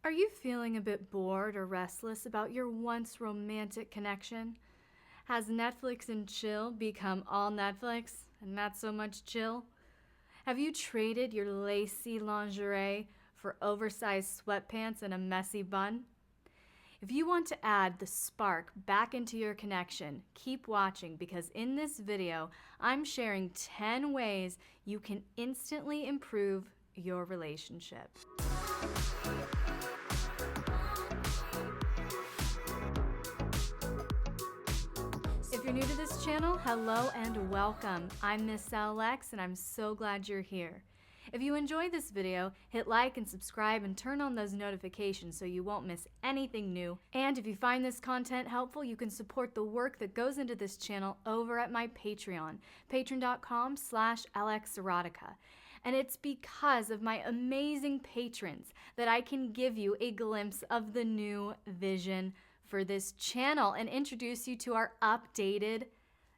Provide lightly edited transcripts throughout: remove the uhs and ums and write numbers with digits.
Are you feeling a bit bored or restless about your once romantic connection? Has Netflix and chill become all Netflix and not so much chill? Have you traded your lacy lingerie for oversized sweatpants and a messy bun? If you want to add the spark back into your connection, keep watching because in this video, I'm sharing 10 ways you can instantly improve your relationship. If you're new to this channel, hello and welcome. I'm Miss Elle, and I'm so glad you're here. If you enjoyed this video, hit like and subscribe and turn on those notifications so you won't miss anything new. And if you find this content helpful, you can support the work that goes into this channel over at my Patreon, patreon.com/LXerotica. And it's because of my amazing patrons that I can give you a glimpse of the new vision for this channel and introduce you to our updated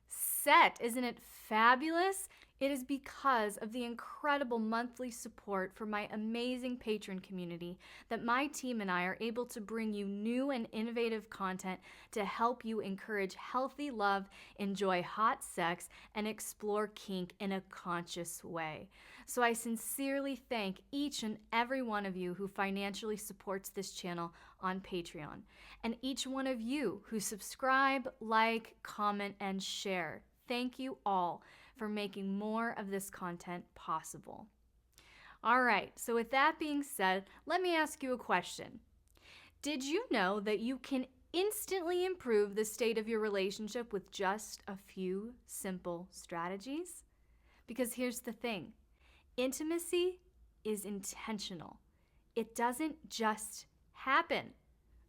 set. Isn't it fabulous? It is because of the incredible monthly support from my amazing patron community that my team and I are able to bring you new and innovative content to help you encourage healthy love, enjoy hot sex, and explore kink in a conscious way. So I sincerely thank each and every one of you who financially supports this channel on Patreon, and each one of you who subscribe, like, comment, and share. Thank you all for making more of this content possible. All right, so with that being said, let me ask you a question. Did you know that you can instantly improve the state of your relationship with just a few simple strategies? Because here's the thing, intimacy is intentional. It doesn't just happen.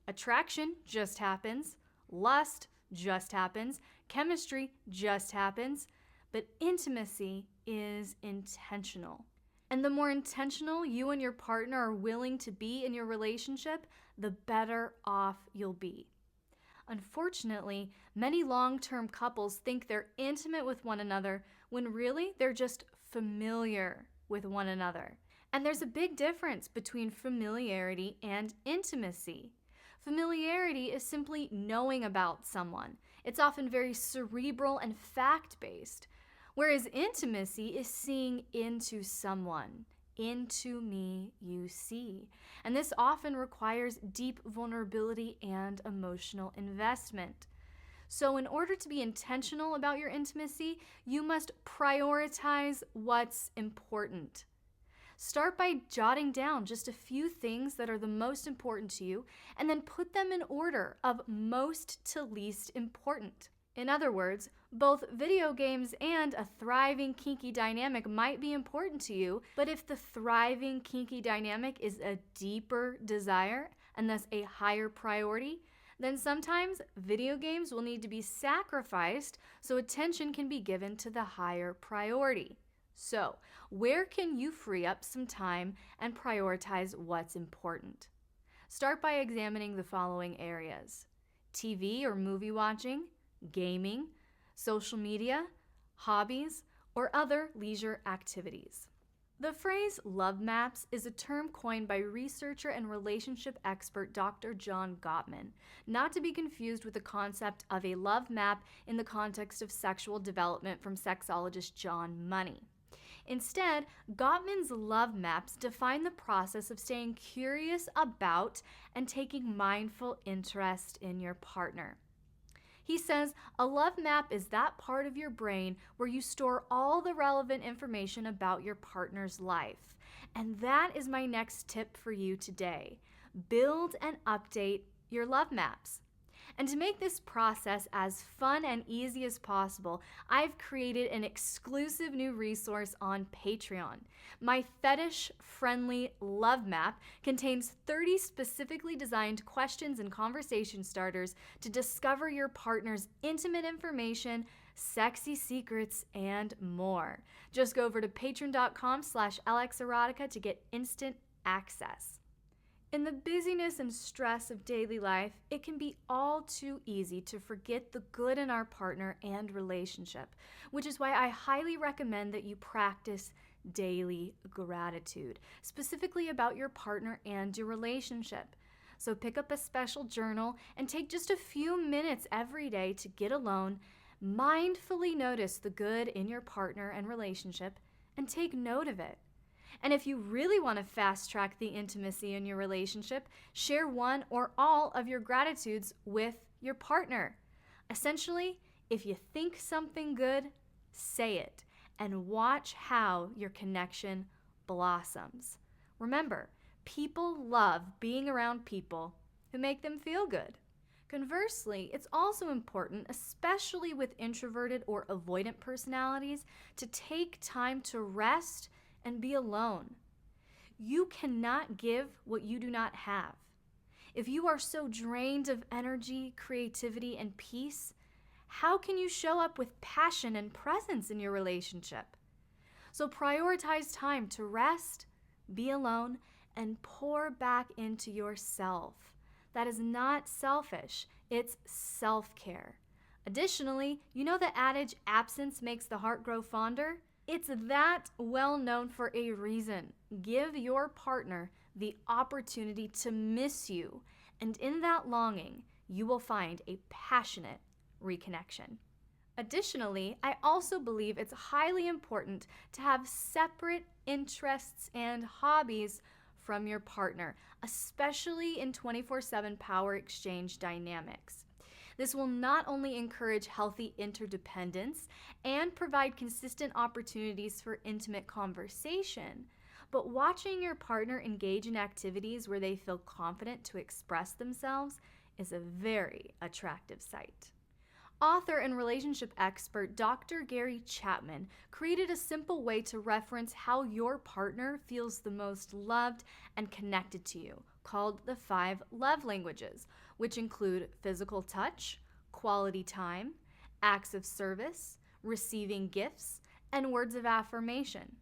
Attraction just happens. Lust just happens. Chemistry just happens. But intimacy is intentional. And the more intentional you and your partner are willing to be in your relationship, the better off you'll be. Unfortunately, many long-term couples think they're intimate with one another when really they're just familiar with one another. And there's a big difference between familiarity and intimacy. Familiarity is simply knowing about someone. It's often very cerebral and fact-based, whereas intimacy is seeing into someone. Into me you see. And this often requires deep vulnerability and emotional investment. So in order to be intentional about your intimacy, you must prioritize what's important. Start by jotting down just a few things that are the most important to you, and then put them in order of most to least important. In other words, both video games and a thriving kinky dynamic might be important to you, but if the thriving kinky dynamic is a deeper desire and thus a higher priority, then sometimes video games will need to be sacrificed so attention can be given to the higher priority. So, where can you free up some time and prioritize what's important? Start by examining the following areas: TV or movie watching, gaming, social media, hobbies, or other leisure activities. The phrase love maps is a term coined by researcher and relationship expert Dr. John Gottman, not to be confused with the concept of a love map in the context of sexual development from sexologist John Money. Instead, Gottman's love maps define the process of staying curious about and taking mindful interest in your partner. He says a love map is that part of your brain where you store all the relevant information about your partner's life. And that is my next tip for you today. Build and update your love maps. And to make this process as fun and easy as possible, I've created an exclusive new resource on Patreon. My fetish-friendly love map contains 30 specifically designed questions and conversation starters to discover your partner's intimate information, sexy secrets, and more. Just go over to patreon.com/LXerotica to get instant access. In the busyness and stress of daily life, it can be all too easy to forget the good in our partner and relationship, which is why I highly recommend that you practice daily gratitude, specifically about your partner and your relationship. So pick up a special journal and take just a few minutes every day to get alone, mindfully notice the good in your partner and relationship, and take note of it. And if you really want to fast track the intimacy in your relationship, share one or all of your gratitudes with your partner. Essentially, if you think something good, say it and watch how your connection blossoms. Remember, people love being around people who make them feel good. Conversely, it's also important, especially with introverted or avoidant personalities, to take time to rest and be alone. You cannot give what you do not have. If you are so drained of energy, creativity, and peace, how can you show up with passion and presence in your relationship? So prioritize time to rest, be alone, and pour back into yourself. That is not selfish, it's self-care. Additionally, you know the adage, absence makes the heart grow fonder? It's that well known for a reason. Give your partner the opportunity to miss you, and in that longing, you will find a passionate reconnection. Additionally, I also believe it's highly important to have separate interests and hobbies from your partner, especially in 24/7 power exchange dynamics. This will not only encourage healthy interdependence and provide consistent opportunities for intimate conversation, but watching your partner engage in activities where they feel confident to express themselves is a very attractive sight. Author and relationship expert Dr. Gary Chapman created a simple way to reference how your partner feels the most loved and connected to you, called the 5 love languages, which include physical touch, quality time, acts of service, receiving gifts, and words of affirmation.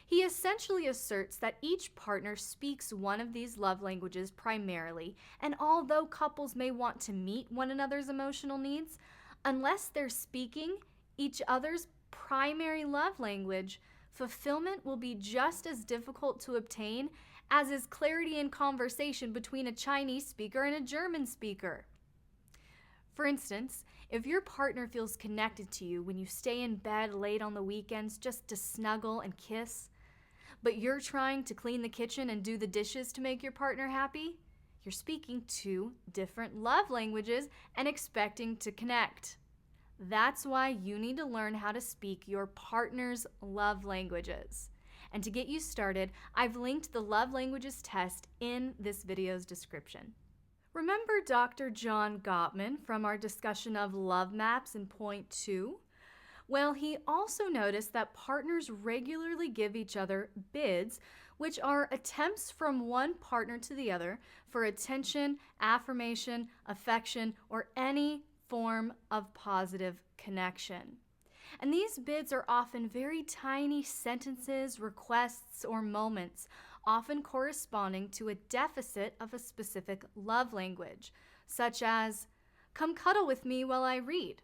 He essentially asserts that each partner speaks one of these love languages primarily, and although couples may want to meet one another's emotional needs, unless they're speaking each other's primary love language, fulfillment will be just as difficult to obtain as is clarity in conversation between a Chinese speaker and a German speaker. For instance, if your partner feels connected to you when you stay in bed late on the weekends just to snuggle and kiss, but you're trying to clean the kitchen and do the dishes to make your partner happy, you're speaking 2 different love languages and expecting to connect. That's why you need to learn how to speak your partner's love languages. And to get you started, I've linked the love languages test in this video's description. Remember Dr. John Gottman from our discussion of love maps in point 2? Well, he also noticed that partners regularly give each other bids, which are attempts from one partner to the other for attention, affirmation, affection, or any form of positive connection. And these bids are often very tiny sentences, requests, or moments, often corresponding to a deficit of a specific love language, such as, "Come cuddle with me while I read,"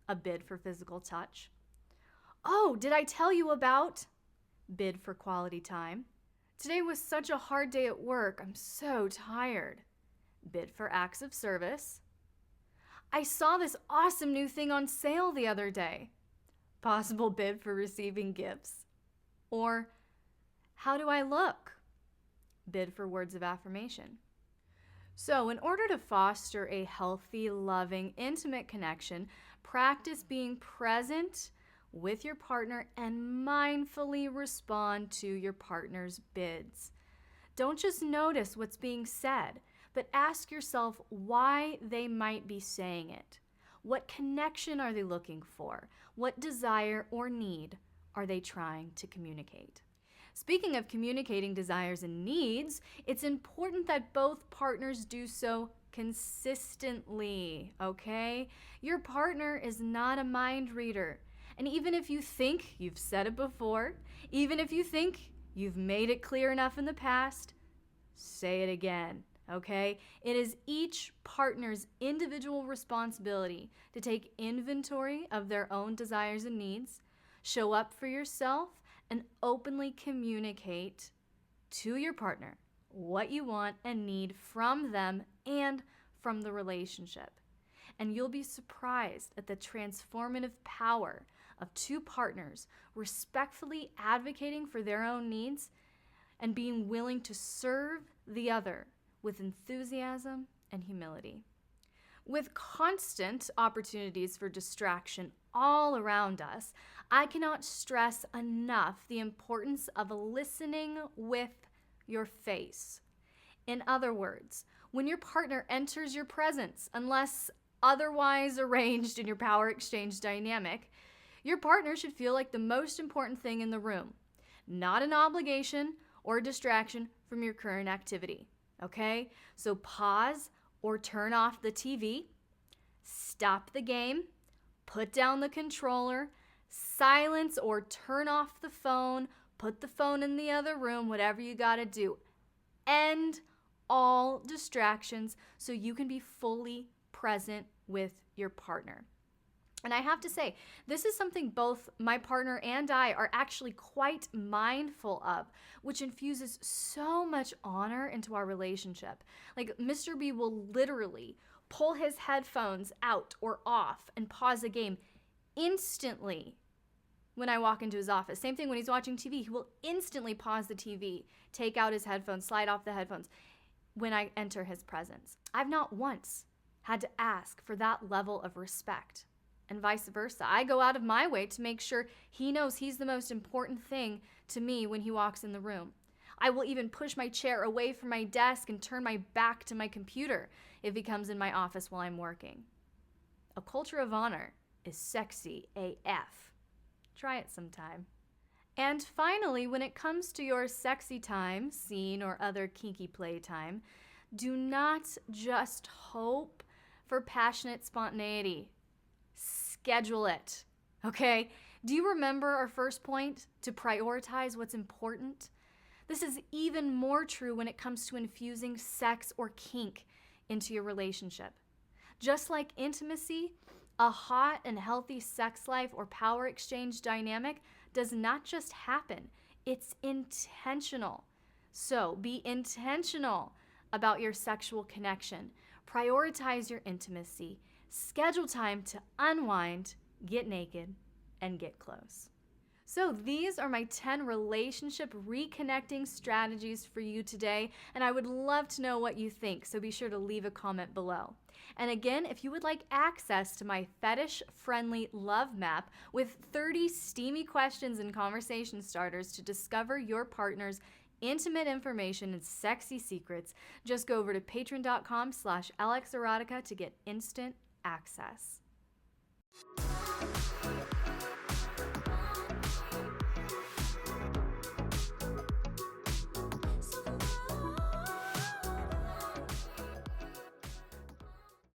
a bid for physical touch. "Oh, did I tell you about?" bid for quality time. "Today was such a hard day at work, I'm so tired," bid for acts of service. "I saw this awesome new thing on sale the other day," possible bid for receiving gifts. Or, "How do I look?" bid for words of affirmation. So in order to foster a healthy, loving, intimate connection, practice being present with your partner and mindfully respond to your partner's bids. Don't just notice what's being said, but ask yourself why they might be saying it. What connection are they looking for? What desire or need are they trying to communicate? Speaking of communicating desires and needs, it's important that both partners do so consistently, okay? Your partner is not a mind reader. And even if you think you've said it before, even if you think you've made it clear enough in the past, say it again, okay? It is each partner's individual responsibility to take inventory of their own desires and needs, show up for yourself, and openly communicate to your partner what you want and need from them and from the relationship. And you'll be surprised at the transformative power of two partners respectfully advocating for their own needs and being willing to serve the other with enthusiasm and humility. With constant opportunities for distraction all around us, I cannot stress enough the importance of listening with your face. In other words, when your partner enters your presence, unless otherwise arranged in your power exchange dynamic, your partner should feel like the most important thing in the room, not an obligation or a distraction from your current activity. Okay? So pause or turn off the TV, stop the game, put down the controller, silence or turn off the phone, put the phone in the other room, whatever you gotta do. End all distractions so you can be fully present with your partner. And I have to say, this is something both my partner and I are actually quite mindful of, which infuses so much honor into our relationship. Like Mr. B will literally pull his headphones out or off and pause a game instantly when I walk into his office. Same thing when he's watching TV. He will instantly pause the TV, take out his headphones, slide off the headphones when I enter his presence. I've not once had to ask for that level of respect. And vice versa. I go out of my way to make sure he knows he's the most important thing to me when he walks in the room. I will even push my chair away from my desk and turn my back to my computer if he comes in my office while I'm working. A culture of honor is sexy AF. Try it sometime. And finally, when it comes to your sexy time, scene, or other kinky playtime, do not just hope for passionate spontaneity. Schedule it, okay? Do you remember our first point, to prioritize what's important? This is even more true when it comes to infusing sex or kink into your relationship. Just like intimacy, a hot and healthy sex life or power exchange dynamic does not just happen, it's intentional. So be intentional about your sexual connection. Prioritize your intimacy. Schedule time to unwind, get naked, and get close. So these are my 10 relationship reconnecting strategies for you today, and I would love to know what you think, so be sure to leave a comment below. And again, if you would like access to my fetish-friendly love map with 30 steamy questions and conversation starters to discover your partner's intimate information and sexy secrets, just go over to patreon.com/LXerotica to get instant access.